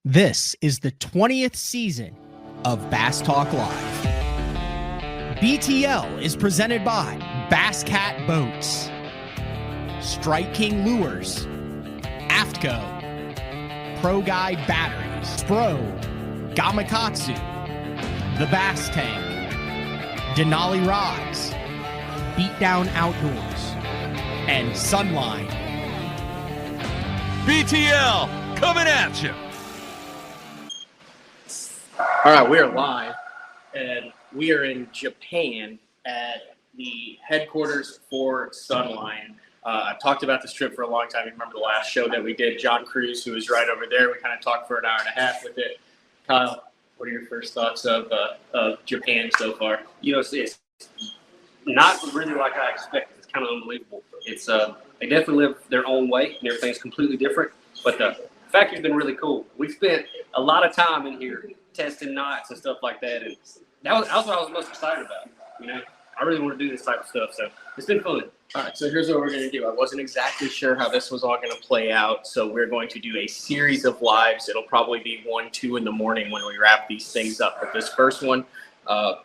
This is the 20th season of Bass Talk Live. BTL is presented by Bass Cat Boats, Strike King Lures, Aftco, Pro Guide Batteries, Spro, Gamakatsu, The Bass Tank, Denali Rods, Beatdown Outdoors, and Sunline. BTL coming at you. All right, we are live, and we are in Japan at the headquarters for Sunline. I've talked about this trip for a long time. You remember the last show that we did, John Cruz, who was right over there. We kind of talked for an hour and a half with it. Kyle, what are your first thoughts of Japan so far? You know, it's not really like I expected. It's kind of unbelievable. It's they definitely live their own way, and everything's completely different. But the factory's been really cool. We spent a lot of time in here testing knots and stuff like that, and that was what I was most excited about. You know, I really want to do this type of stuff, so it's been fun. All right, so here's what we're going to do. I wasn't exactly sure how this was all going to play out, so we're going to do a series of lives. It'll probably be 1, 2 in the morning when we wrap these things up. But this first one,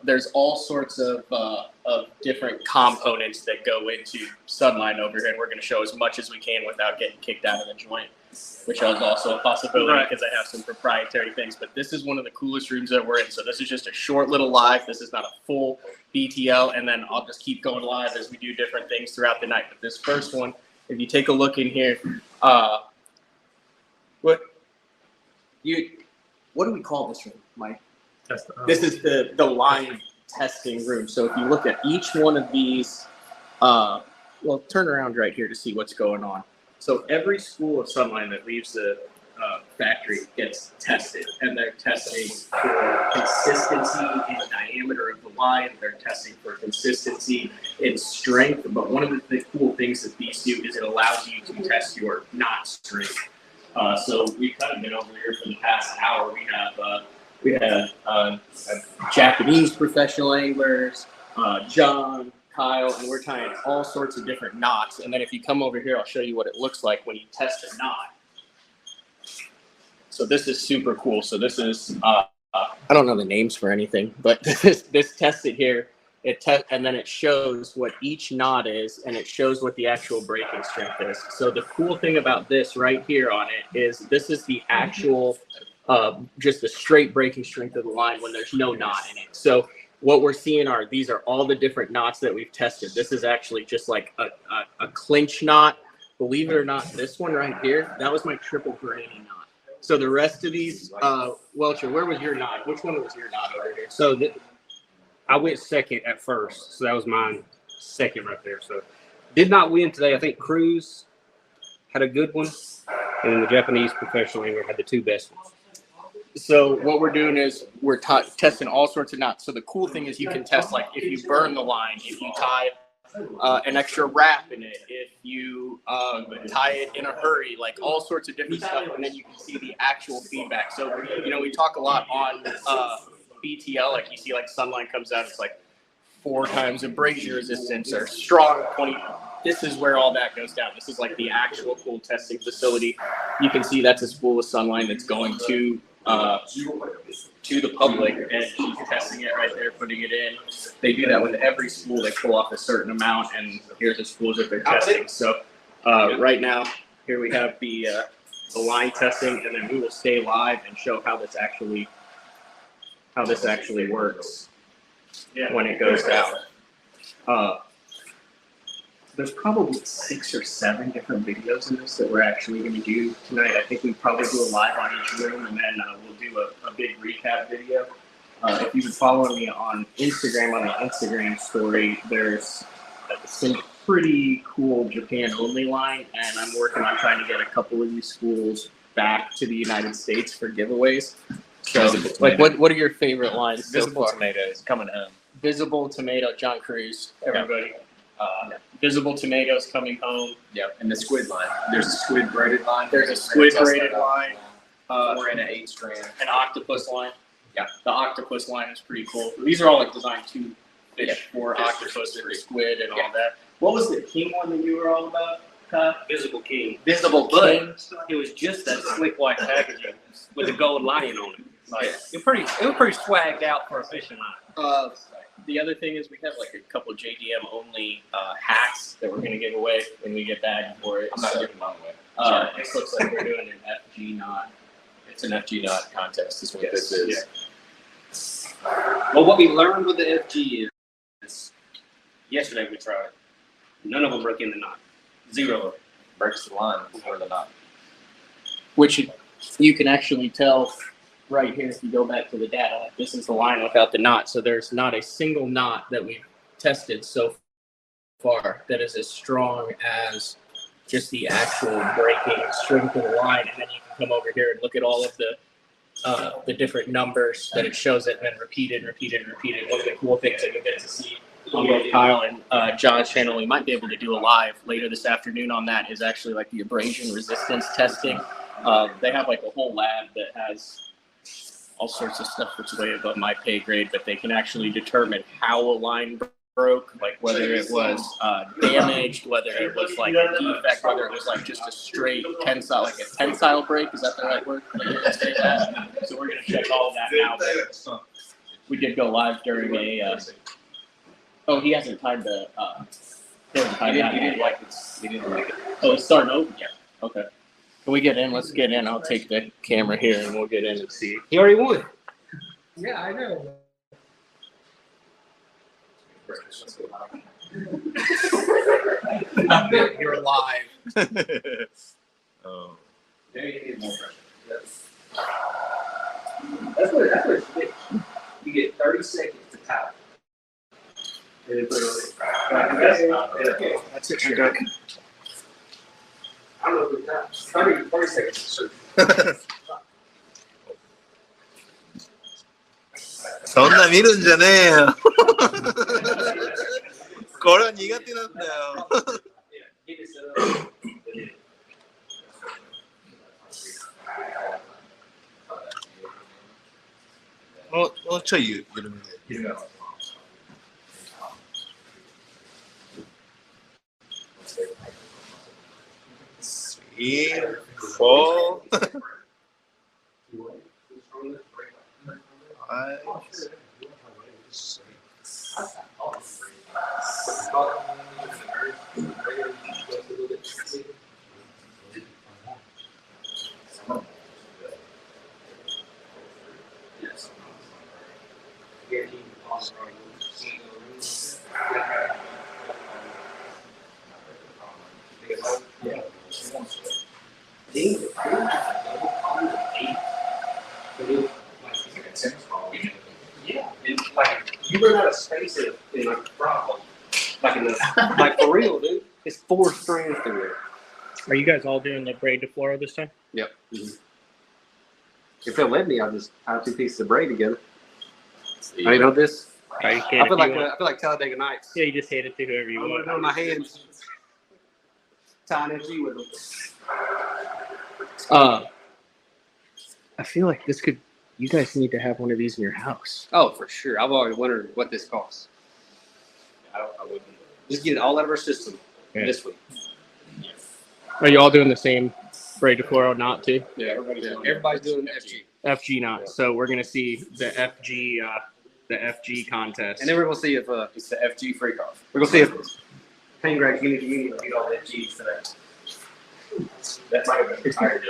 there's all sorts of different components that go into Sunline over here, and we're going to show as much as we can without getting kicked out of the joint, which is also a possibility because I have some proprietary things. But this is one of the coolest rooms that we're in. So this is just a short little live. This is not a full BTL, and then I'll just keep going live as we do different things throughout the night. But this first one, if you take a look in here, what do we call this room, Mike? This is the line testing room. So if you look at each one of these, well, turn around right here to see what's going on. So every spool of Sunline that leaves the factory gets tested, and they're testing for consistency in diameter of the line. They're testing for consistency in strength. But one of the cool things that these do is it allows you to test your knot strength. So we've kind of been over here for the past hour. We have Japanese professional anglers, John, Kyle, and we're tying all sorts of different knots. And then if you come over here, I'll show you what it looks like when you test a knot. So this is super cool. So this is, I don't know the names for anything, but this tested here, and then it shows what each knot is, and it shows what the actual breaking strength is. So the cool thing about this right here on it is this is the actual, just the straight breaking strength of the line when there's no knot in it. So what we're seeing these are all the different knots that we've tested. This is actually just like a clinch knot. Believe it or not, this one right here, that was my triple granny knot. So the rest of these, Welcher, where was your knot? Which one was your knot over here? So I went second at first, so that was mine second right there. So did not win today. I think Cruz had a good one, and then the Japanese professional angler had the two best ones. So what we're doing is we're testing all sorts of knots. So the cool thing is you can test, like, if you burn the line, if you tie an extra wrap in it, if you tie it in a hurry, like all sorts of different stuff, and then you can see the actual feedback. So, you know, we talk a lot on BTL, like you see, like Sunline comes out, it's like 4 times abrasion resistance or strong 20. This is where all that goes down. This is like the actual cool testing facility. You can see that's a spool of Sunline that's going to the public, and she's testing it right there, putting it in. They do that with every spool. They pull off a certain amount, and here's the spools that they're testing. So right now, here we have the line testing, and then we will stay live and show how this actually works when it goes down. There's probably 6 or 7 different videos in this that we're actually going to do tonight. I think we probably do a live on each room, and then we'll do a big recap video. If you've been following me on Instagram, on the Instagram story, there's some pretty cool Japan-only line, and I'm working on trying to get a couple of these schools back to the United States for giveaways. So, like, what are your favorite lines? Visible so far? Tomatoes coming home. Visible Tomato, John Cruz, everybody. Visible Tomatoes coming home. Yep, and the squid line. There's a squid braided line. There's a squid braided line. 4 and an 8 strand. An octopus line. Yeah. The octopus line is pretty cool. These are all like designed to fish for octopus and squid and all that. What was the king one that you were all about? Visible King. Visible But King. it was just that slick white packaging with the gold lion on it. Like it was pretty swagged out for a fishing line. The other thing is we have like a couple JDM only hats that we're gonna give away when we get back for it. I'm not giving mine away. This looks like we're doing an FG knot. It's an FG knot contest. Is what this is. Yeah. Well, what we learned with the FG is yesterday we tried. None of them broke in the knot. 0 of them. Breaks the line before the knot. Which you can actually tell right here if you go back to the data. Like this is the line without the knot. So there's not a single knot that we've tested so far that is as strong as just the actual breaking strength of the line. And then you can come over here and look at all of the different numbers that it shows it, and then repeated. One of the cool things that you get to see on both Kyle and John's channel, we might be able to do a live later this afternoon on that, is actually like the abrasion resistance testing. They have like a whole lab that has all sorts of stuff that's way above my pay grade, but they can actually determine how a line broke, like whether it was damaged, whether it was like a defect, whether it was like just a straight tensile, like a tensile break. Is that the right word? So we're gonna check all of that now. But we did go live during a. Oh, he hasn't timed the. He didn't like it. Oh, it's starting over. Yeah. Okay. Can we get in? Let's get in. I'll take the camera here and we'll get in and see. He already won. Yeah, I know. You're live. Oh. That's what it's big. You get 30 seconds to tap. That's it. You're done. I don't know if it's 30 seconds. そんな見るんじゃねえよ。これは苦手なんだよ。もうちょい緩めで。3, 4, 5, 6. Yeah, it's like you run out of space in like the problem. Like for real, dude. It's 4 strands through there. Are you guys all doing the braid to floral this time? Yep. If they'll let me, I'll just tie 2 pieces of braid together. I know this. I feel like Talladega Nights. Yeah, you just hand it to whoever you I'm want. gonna do my hands. Tying FG with them. I feel like this could. You guys need to have one of these in your house. Oh, for sure. I've always wondered what this costs. I wouldn't. Just get it all out of our system this week. Are you all doing the same braid to floral knot too? Yeah, everybody's doing FG. FG knot. So we're gonna see the FG contest. And then we're gonna see if It's the FG freak off. we're gonna see if Pain Grad Community will get all the FGs today. That might have been tired.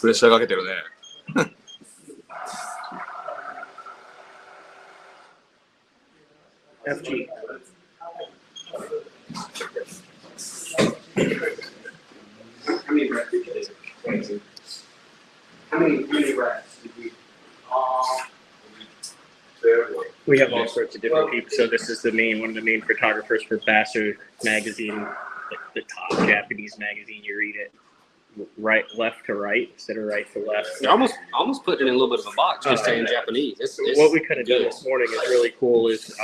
プレッシャーかけてるね。FG. How many racks did you do? How many racks did we? We have all sorts of different people. So this is one of the main photographers for Vassar magazine, like the top Japanese magazine. You read it left to right instead of right to left. They're almost putting it in a little bit of a box just saying Japanese. What we kind of did this morning is really cool. Is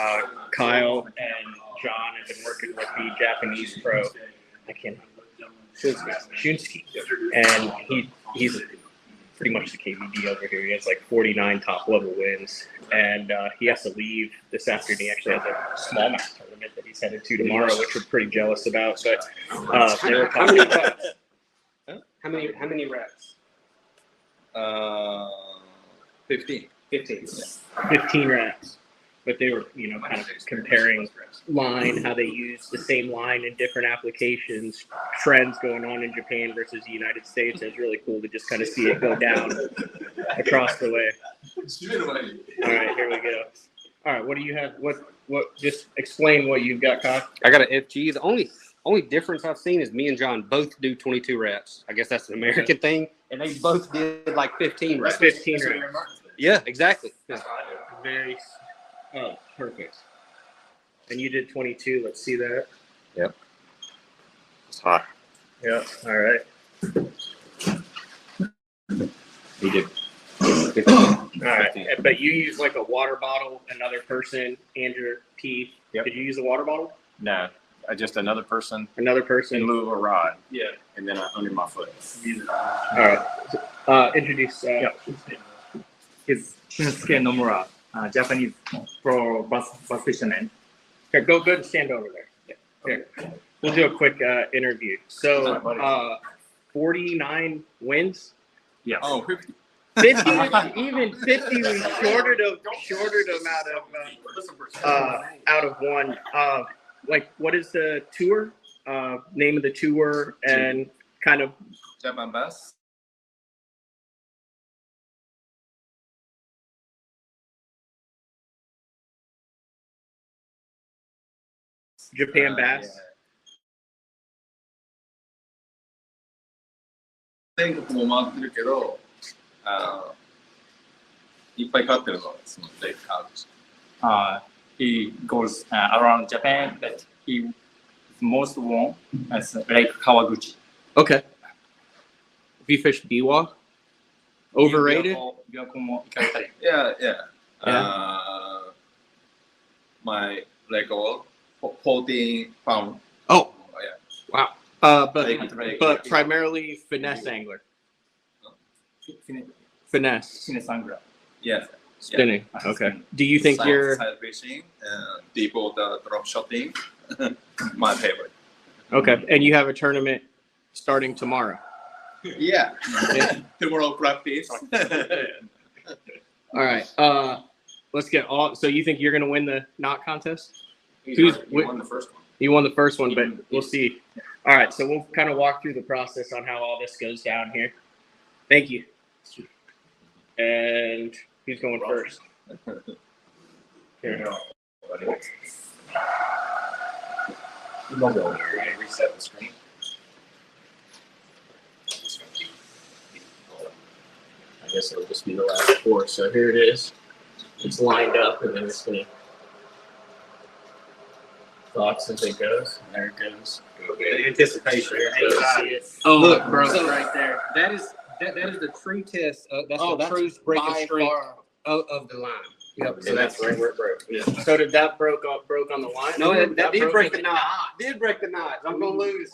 Kyle and John have been working with the Japanese pro. I can't. Shunsuke, and he's pretty much the KBD over here. He has like 49 top level wins, and he has to leave this afternoon. He actually has a smallmouth tournament that he's headed to tomorrow, which we're pretty jealous about. But they were talking about How many reps? 15. 15 reps. But they were, kind of comparing line, how they use the same line in different applications, trends going on in Japan versus the United States. It's really cool to just kind of see it go down across the way. All right, here we go. All right, what do you have? What? Just explain what you've got, Kyle. I got an FG. The only difference I've seen is me and John both do 22 reps. I guess that's an American thing, and they both did like 15 reps. 15 reps. Yeah, exactly. Very. Oh, perfect. And you did 22. Let's see that. Yep. It's hot. Yeah. All right. He did. All right. But you use like a water bottle, another person, Andrew, Keith. Yep. Did you use a water bottle? No, just another person Another in person. lieu of a rod, Yeah. and then under my foot. All right. Introduce. Is Shinsuke Nomura, Japanese pro bass fisherman. Here, go and stand over there. Here. We'll do a quick interview. So, 49 wins. Yes. Oh, 50. 50, even 50 we shorted them out of one. Like, what is the tour? Name of the tour and kind of Japan Bass. Japan Bass. 全国も回ってるけど、いっぱい飼ってるのはそのレイクハウス。He goes around Japan, but he is most known as Lake Kawaguchi. Okay. Have you fished Biwa? Overrated? Yeah. My leg oil, 14 pound. Oh, Yeah. wow. Lake. But primarily finesse angler. Finesse. Sinesangura. Yeah. Spinning. Okay. Do you think you're side fishing, deep water drop shotting? My favorite. okay? And you have a tournament starting tomorrow. Yeah. Tomorrow practice. All right. Let's get all. So you think you're gonna win the knot contest? He won the first one. You won the first one, but we'll see. All right. So we'll kind of walk through the process on how all this goes down here. Thank you. And who's going first? Here. Reset the screen. I guess it'll just be the last four. So here it is. It's lined up, and then it's gonna thoughts as it goes. There it goes. The anticipation. Oh, Look, bro, so right there. That is the true test. That's Oh, the that's true breaking by strength far. of the line. Yep. So that's right where it broke. Yeah. So did that broke on the line? No, that did broke break in the knot. Did break the knot. I'm gonna lose.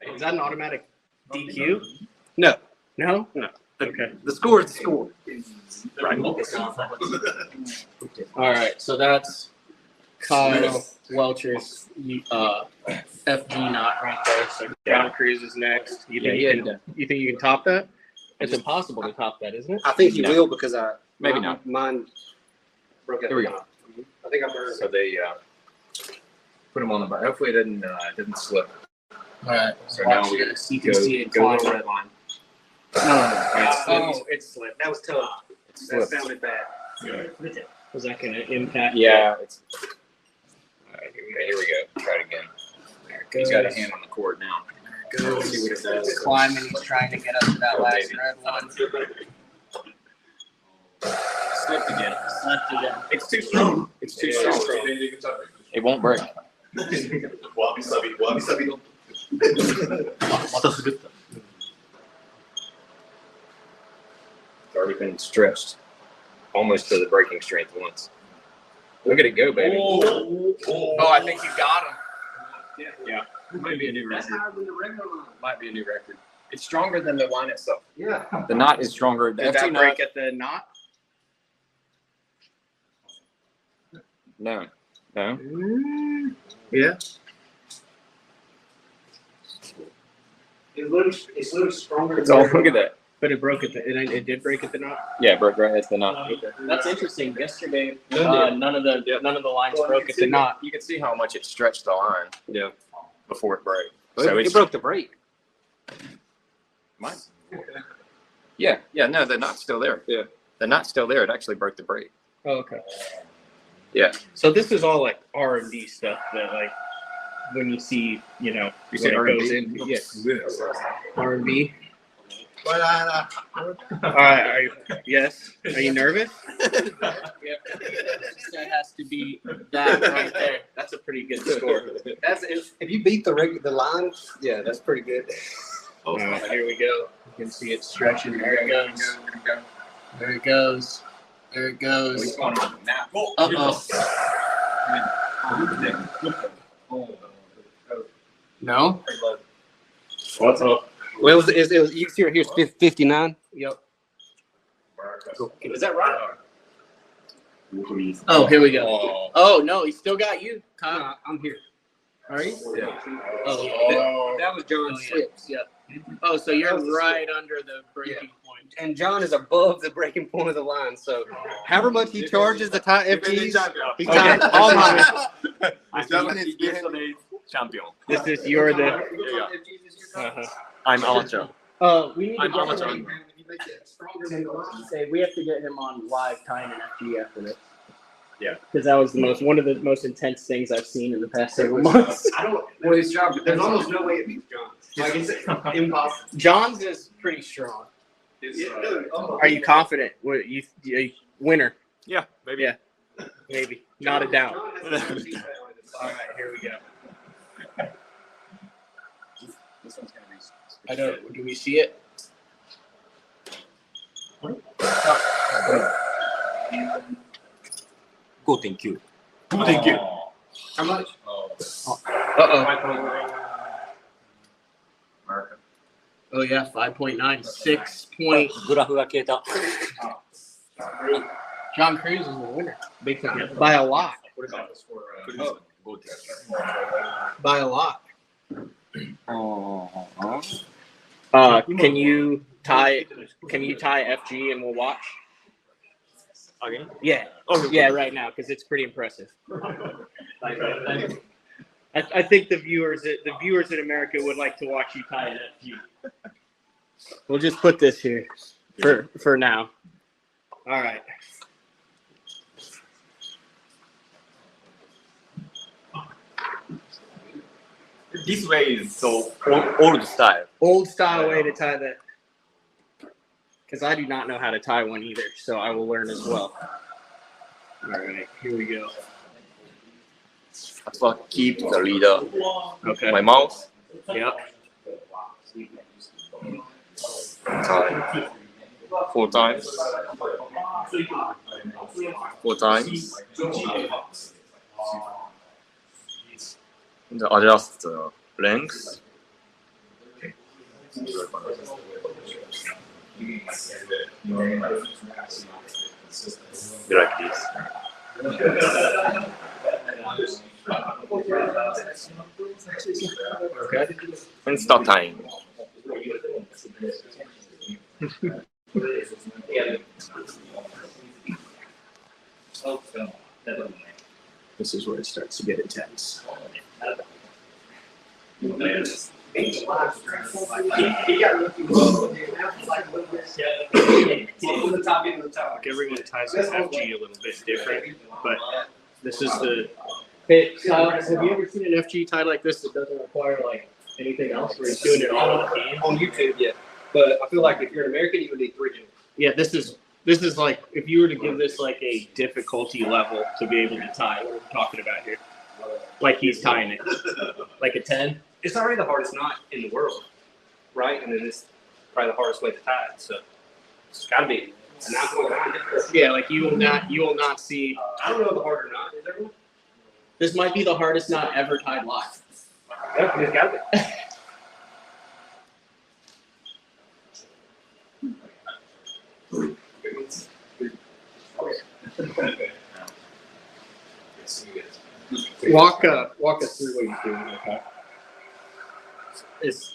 Is that an automatic DQ? No. No. No. Okay. The score is the score. Right. All right. So that's Kyle Welcher's FG knot right there. So John Cruz is next. You think you can top that? It's impossible to top that, isn't it? I think he will because Maybe not. Mine broke out. Here we go. I think I burned. So they put them on the bar. Hopefully it didn't slip. All right. So now we you can see it go climb. to the red line. Oh, it slipped. That was tough. That Slipped. sounded bad. Was that going to impact? Yeah. It's, all right, here we go. Try it again. There it goes. He's got a hand on the cord now. There it goes. See what it does. He's climbing. He's trying to get up to that last red one. Slipped again. Left again. It's too strong. It's too strong. It won't break. It's already been stretched almost to the breaking strength once. Look at it go, baby. Oh, I think you got him. Yeah. Might be a new That's record. higher than the regular line. Might be a new record. It's stronger than the line itself. Yeah. The knot is stronger. The Did FG that knot. break at the knot? No. No. Yeah. It's literally stronger. It's all. Look at that. But it broke at the. It did break at the knot. Yeah, it broke right at the knot. That's interesting. Yesterday, None none of the lines broke at the knot. You can see how much it stretched the line. Yeah. Before it broke. So it broke the brake. Mine. Yeah. No, the knot's still there. Yeah. The knot's still there. It actually broke the brake. Oh, okay. Yeah. So this is all like R&D stuff that like when you see, you know, You when said it R&D? goes in. Yes. R&B. All right. Yes. Are you nervous? That has to be that right there. That's a pretty good score. That's if you beat the line, yeah, that's pretty good. All right, here we go. You can see it stretching. There it goes. There it goes. There it goes. Uh-oh. No? What's up? Well, it was you see here's 59. Yep. Is that right? Oh, here we go. Oh, no, he still got you. Kyle. I'm here. Are you? Yeah. Oh, That was John's slips. Yep. Oh, so you're right under the breaking point. And John is above the breaking point of the line. So, however much he charges the tie FGs, he ties all mine. Champion. This is your the. Uh-huh. I'm amateur. We need to I'm get amateur. him. Say we have to get him on live tying an FG after this. Yeah. Because that was one of the most intense things I've seen in the past several months. I don't well his job, but there's almost no way it beats John's. Like it's impossible. John's is pretty strong. Are you confident? What you winner? Yeah, maybe. Yeah. Maybe. Not a doubt. All right, here we go. This one's gonna be. I don't. Do we see it? Go, thank you. Thank you. How much? Uh-oh. Oh, yeah, 5.9. 6 point. グラフが消えた。 John Cruz is the winner. Big time. By a lot. By a lot. Can you tie FG and we'll watch? Okay. Yeah. Oh, Yeah, right now, because it's pretty impressive. I think the viewers in America would like to watch you tie an FG. We'll just put this here for now. All right. This way is so old style. Old style way to tie that. Because I do not know how to tie one either, so I will learn as well. All right, here we go. That's what keep the leader. Okay. My mouse. Yep. Tie. 4 times. 4 times. And adjust the length. Be like this. Okay. And start tying. This is where it starts to get intense. Everyone ties this FG a little bit different, but this is the. Hey, Kyle, have you ever seen an FG tied like this that doesn't require like anything else? Where he's doing it all on the game? On YouTube, yeah. But I feel like if you're an American, you would need 3 hands. Yeah, this is like if you were to give this like a difficulty level to be able to tie. What are we talking about here? Like he's tying it, like a 10. It's already the hardest knot in the world, right? And then it's probably the hardest way to tie it. So it's got to be a 9.9 difference. Yeah, like you will not see. I don't know the harder knot. Is there one? This might be the hardest knot ever tied live. Yeah, it's got to be. Walk us through what he's doing. Okay. It's,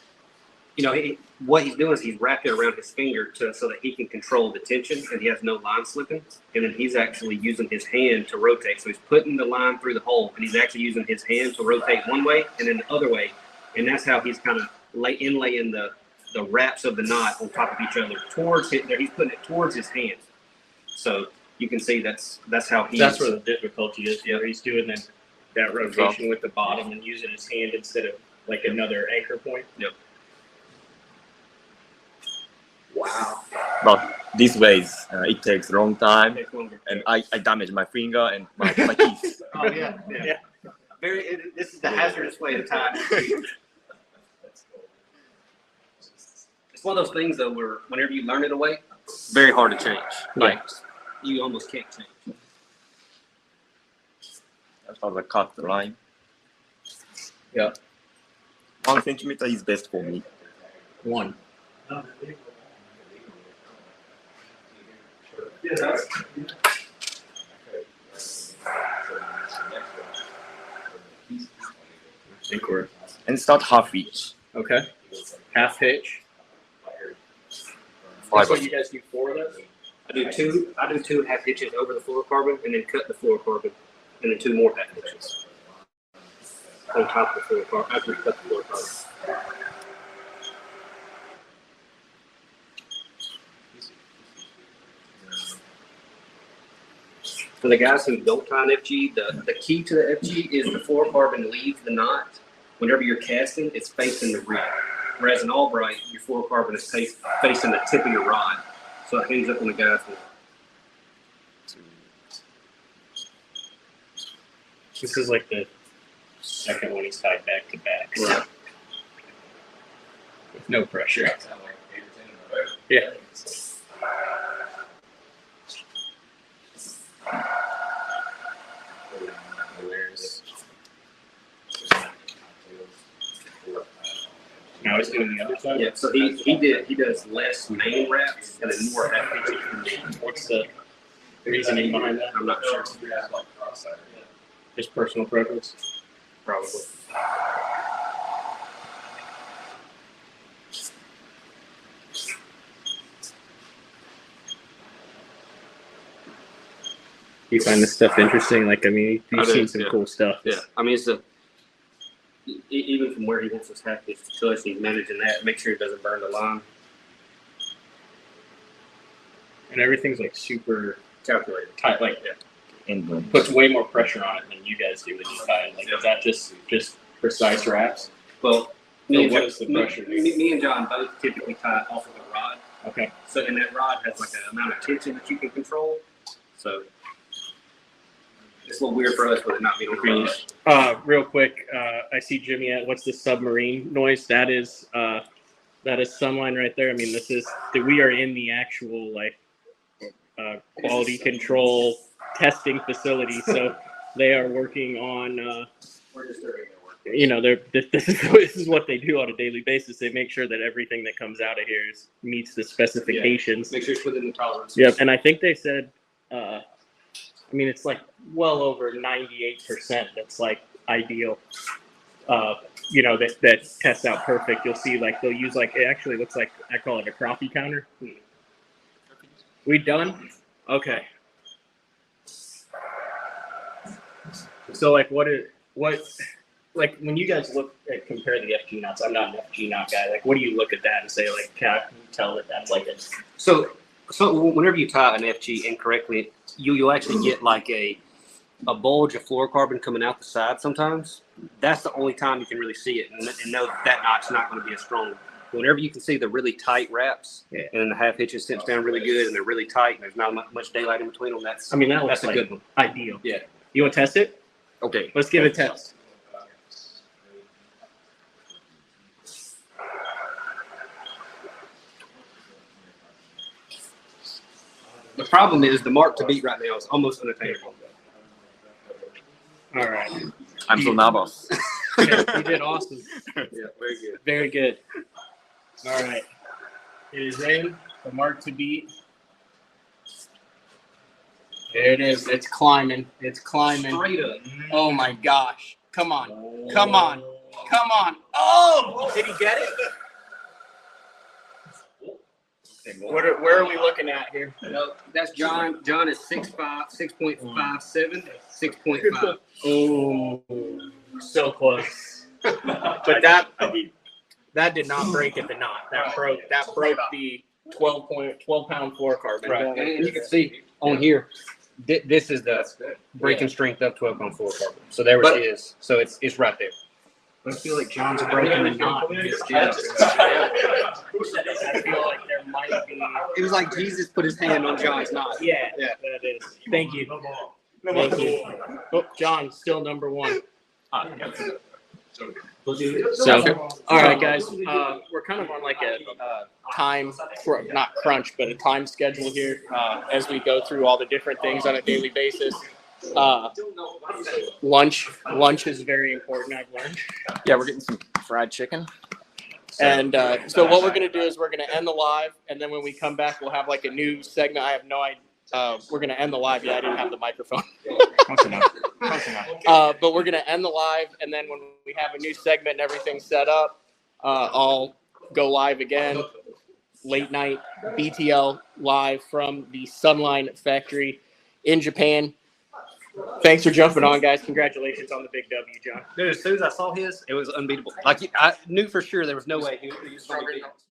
what he's doing is he's wrapped it around his finger so that he can control the tension and he has no line slipping. And then he's actually using his hand to rotate. So he's putting the line through the hole and he's actually using his hand to rotate one way and then the other way. And that's how he's kind of inlaying the wraps of the knot on top of each other towards it. He's putting it towards his hand. So you can see that's how he's. That's where the difficulty is. Yeah, he's doing that rotation with the bottom and using his hand instead of like another anchor point. Yep. Wow. But these ways, it takes a long time, Takes longer. and I damage my finger and my teeth. Oh yeah. This is the hazardous way to tie. It's one of those things though where whenever you learn it away, very hard to change. Like you almost can't change. That's how I cut the line. Yeah. 1 centimeter is best for me. 1. I think we're And start half each. okay. Half hitch. Five That's what you guys do 4 of those? I do 2 half hitches over the fluorocarbon and then cut the fluorocarbon and then 2 more half hitches on top of the fluorocarbon after we cut the fluorocarbon. For the guys who don't tie an FG, the key to the FG is the fluorocarbon leaves the knot. Whenever you're casting, it's facing the rib. Whereas in Albright, your fluorocarbon is facing the tip of your rod. So it hangs up on the guy's hand. This is like the second one he's tied back to back. Right. With no pressure. Yeah. Now he's doing the other side? Yeah, so he does less main wraps and then more half hitches. What's the reasoning behind that? I'm not sure. Just personal preference? Probably. You find this stuff interesting? Like, I mean, I you've do, seen some yeah. cool stuff. Yeah, I mean, even from where he wants his half hitch to us, he's managing that. Make sure he doesn't burn the line. And everything's like super Calculated. tight. Like, And puts way more pressure on it than you guys do when you tie it. Like, is that just precise wraps? Well, So me and, what is the pressure? me and John both typically tie off of a rod. Okay. So, and that rod has like an amount of tension that you can control. So, it's a little weird for us with it not being on the rod. Real quick, I see Jimmy at what's the submarine noise? That is Sunline right there. I mean, we are in the actual like quality control testing facility, so they are working on. We're just doing it. You know, this is what they do on a daily basis. They make sure that everything that comes out of here meets the specifications. Make sure it's within the tolerance. Yep, and I think they said, I mean, it's like well over 98%. That's like ideal. You know, that tests out perfect. You'll see, like they'll use like it actually looks like I call it a crappie counter. We done? Okay. So like, what like when you guys look at compare the FG knots? I'm not an FG knot guy. Like, what do you look at that and say like, can you tell that that's like it? So whenever you tie an FG incorrectly, you'll actually get like a bulge of fluorocarbon coming out the side sometimes. That's the only time you can really see it and know that knot's not going to be as strong. Whenever you can see the really tight wraps and then the half hitches cinch down really good and they're really tight and there's not much daylight in between them, that's I mean, that looks a like good one. ideal. Yeah. You want to test it? okay. Let's give it a test. The problem is the mark to beat right now is almost unattainable. All right. I'm so nervous. Yeah, you did awesome. Yeah, very good. Very good. All right. It is in. The mark to beat There it is. It's climbing. It's climbing. Straight up. Oh my gosh. Come on. Come on. Come on. Oh! Did he get it? Where are we looking at here? No, that's John. John is 6'5", 6.57, 6.5. Oh, so close. But that did not break at the knot. That broke the 12-pound fluorocarbon. Right. And you can see on here, this is the breaking strength of 12-pound fluorocarbon. So there it is. So it's right there. I feel like John's breaking the knot in his chest. I feel like there might be. It was like Jesus put his hand on John's knot. Yeah, that is. Thank you. Thank you. Oh, John, still number one. So, all right, guys. We're kind of on like a time, not crunch, but a time schedule here as we go through all the different things on a daily basis. Lunch is very important, I've learned. Yeah, we're getting some fried chicken. And so what we're going to do is we're going to end the live, and then when we come back, we'll have like a new segment. I have no idea. We're going to end the live. Yeah, I didn't have the microphone. Close enough. Close enough. But we're going to end the live, and then when we have a new segment and everything set up, I'll go live again. Late night BTL live from the Sunline factory in Japan. Thanks for jumping on, guys. Congratulations on the big W, John. Dude, as soon as I saw his, it was unbeatable. Like I knew for sure there was no way he was going to beat.